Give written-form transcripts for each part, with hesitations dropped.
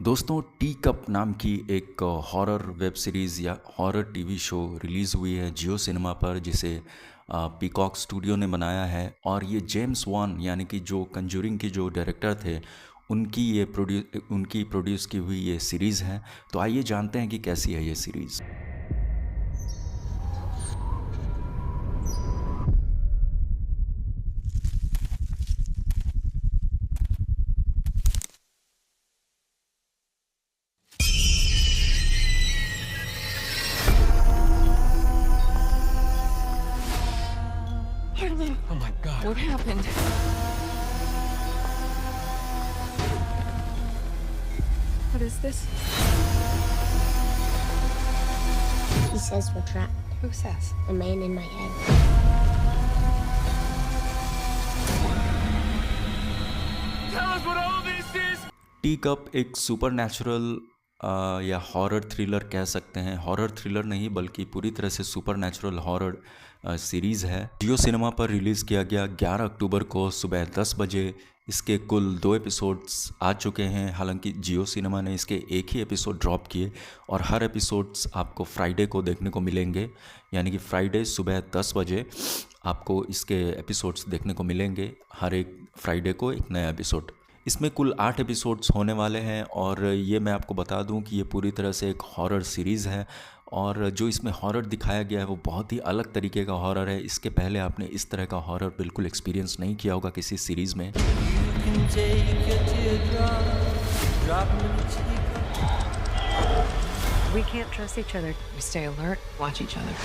दोस्तों, tea cup नाम की एक हॉरर वेब सीरीज़ या हॉरर टीवी शो रिलीज़ हुई है जियो सिनेमा पर, जिसे पीकॉक स्टूडियो ने बनाया है। और ये जेम्स वॉन यानी कि जो कंजूरिंग के जो डायरेक्टर थे, उनकी प्रोड्यूस की हुई ये सीरीज़ है। तो आइए जानते हैं कि कैसी है ये series. Harlan, Oh my God. what happened? What is this? He says we're trapped. Who says? The man in my head. Tell us what all this is. Tea cup एक सुपर नेचुरल या horror thriller कह सकते हैं। Horror thriller नहीं बल्कि पूरी तरह से सुपर नेचुरल हॉरर सीरीज़ है। जियो सिनेमा पर रिलीज़ किया गया 11 अक्टूबर को सुबह 10 बजे। इसके कुल 2 एपिसोड्स आ चुके हैं। हालांकि जियो सिनेमा ने इसके एक ही एपिसोड ड्रॉप किए और हर एपिसोड्स आपको फ्राइडे को देखने को मिलेंगे, यानी कि फ्राइडे सुबह 10 बजे आपको इसके एपिसोड्स देखने को मिलेंगे। हर एक फ्राइडे को एक नया एपिसोड। इसमें कुल 8 एपिसोड्स होने वाले हैं और ये मैं आपको बता दूं कि ये पूरी तरह से एक हॉरर सीरीज़ है। और जो इसमें हॉरर दिखाया गया है वो बहुत ही अलग तरीके का हॉरर है। इसके पहले आपने इस तरह का हॉरर बिल्कुल एक्सपीरियंस नहीं किया होगा किसी सीरीज़ में। can take your teardrops, drop 'em in a teacup. We can't trust each other. We stay alert, watch each other.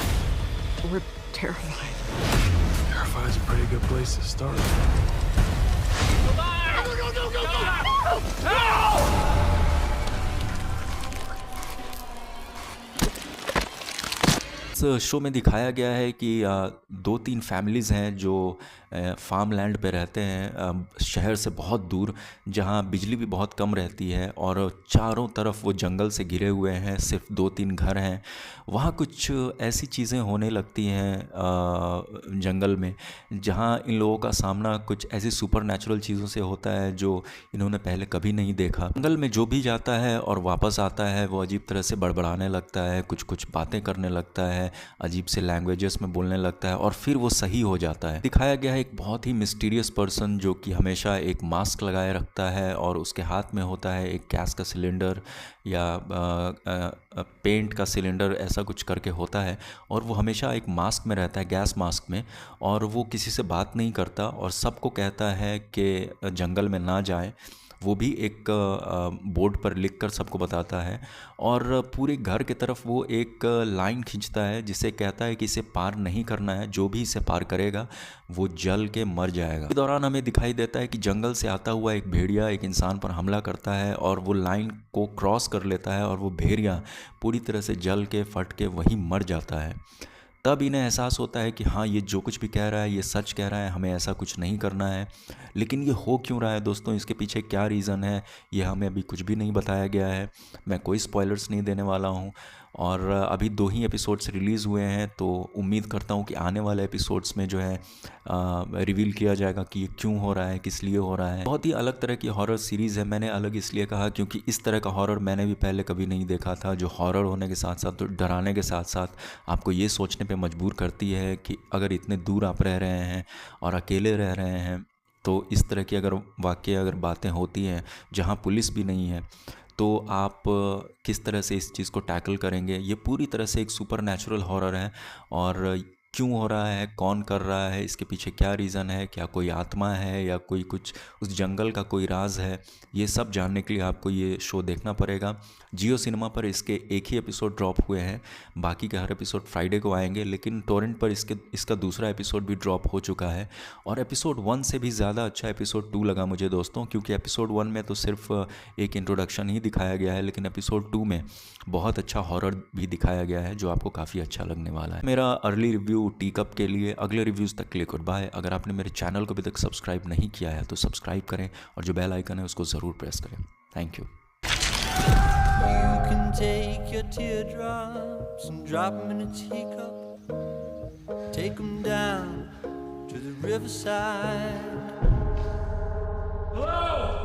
We're terrified. Terrified is a pretty good place to start. इस show में दिखाया गया है कि 2-3 families हैं जो farm land पे रहते हैं, शहर से बहुत दूर, जहाँ बिजली भी बहुत कम रहती है और चारों तरफ वो जंगल से घिरे हुए हैं। सिर्फ 2-3 घर हैं। वहाँ कुछ ऐसी चीज़ें होने लगती हैं जंगल में, जहाँ इन लोगों का सामना कुछ ऐसी सुपर नेचुरल चीज़ों से होता है जो इन्होंने पहले कभी नहीं देखा। जंगल में जो भी जाता है और वापस आता है वो अजीब तरह से बड़बड़ाने लगता है, कुछ कुछ बातें करने लगता है, अजीब से लैंग्वेजेस में बोलने लगता है और फिर वो सही हो जाता है। दिखाया गया है एक बहुत ही मिस्टीरियस पर्सन जो कि हमेशा एक मास्क लगाए रखता है और उसके हाथ में होता है एक गैस का सिलेंडर या पेंट का सिलेंडर, ऐसा कुछ करके होता है। और वो हमेशा एक मास्क में रहता है, गैस मास्क में, और वो किसी से बात नहीं करता और सबको कहता है कि जंगल में ना जाएं। वो भी एक बोर्ड पर लिखकर सबको बताता है और पूरे घर की तरफ वो एक लाइन खींचता है जिसे कहता है कि इसे पार नहीं करना है, जो भी इसे पार करेगा वो जल के मर जाएगा। इस दौरान हमें दिखाई देता है कि जंगल से आता हुआ एक भेड़िया एक इंसान पर हमला करता है और वो लाइन को क्रॉस कर लेता है और वो भेड़िया पूरी तरह से जल के फट के वहीं मर जाता है। तब इन्हें एहसास होता है कि हाँ, ये जो कुछ भी कह रहा है ये सच कह रहा है, हमें ऐसा कुछ नहीं करना है। लेकिन ये हो क्यों रहा है दोस्तों, इसके पीछे क्या रीज़न है, ये हमें अभी कुछ भी नहीं बताया गया है। मैं कोई स्पॉयलर्स नहीं देने वाला हूँ और अभी 2 ही एपिसोड्स रिलीज़ हुए हैं, तो उम्मीद करता हूँ कि आने वाले एपिसोड्स में जो है रिवील किया जाएगा कि ये क्यों हो रहा है, किस लिए हो रहा है। बहुत ही अलग तरह की हॉरर सीरीज़ है। मैंने अलग इसलिए कहा क्योंकि इस तरह का हॉरर मैंने भी पहले कभी नहीं देखा था, जो हॉरर होने के साथ साथ तो डराने के साथ साथ आपको ये सोचने पे मजबूर करती है कि अगर इतने दूर आप रह रहे हैं और अकेले रह रहे हैं तो इस तरह की अगर बातें होती हैं जहाँ पुलिस भी नहीं है तो आप किस तरह से इस चीज़ को टैकल करेंगे। ये पूरी तरह से एक सुपर नेचुरल हॉरर है और क्यों हो रहा है, कौन कर रहा है, इसके पीछे क्या रीज़न है, क्या कोई आत्मा है या कोई कुछ उस जंगल का कोई राज है, ये सब जानने के लिए आपको ये शो देखना पड़ेगा। जियो सिनेमा पर इसके एक ही एपिसोड ड्रॉप हुए हैं, बाकी के हर एपिसोड फ्राइडे को आएंगे, लेकिन टोरेंट पर इसका दूसरा एपिसोड भी ड्रॉप हो चुका है। और एपिसोड 1 से भी ज़्यादा अच्छा एपिसोड 2 लगा मुझे दोस्तों, क्योंकि एपिसोड 1 में तो सिर्फ एक इंट्रोडक्शन ही दिखाया गया है, लेकिन एपिसोड 2 में बहुत अच्छा हॉरर भी दिखाया गया है जो आपको काफ़ी अच्छा लगने वाला है। मेरा अर्ली रिव्यू टी कप के लिए। अगले रिव्यूज़ तक के लिए गुड बाय। अगर आपने मेरे चैनल को अभी तक सब्सक्राइब नहीं किया है तो सब्सक्राइब करें और जो बेल आइकन है उसको ज़रूर प्रेस करें। Thank you. You can take your teardrops and drop 'em in a teacup. Take 'em down to the riverside. Hello.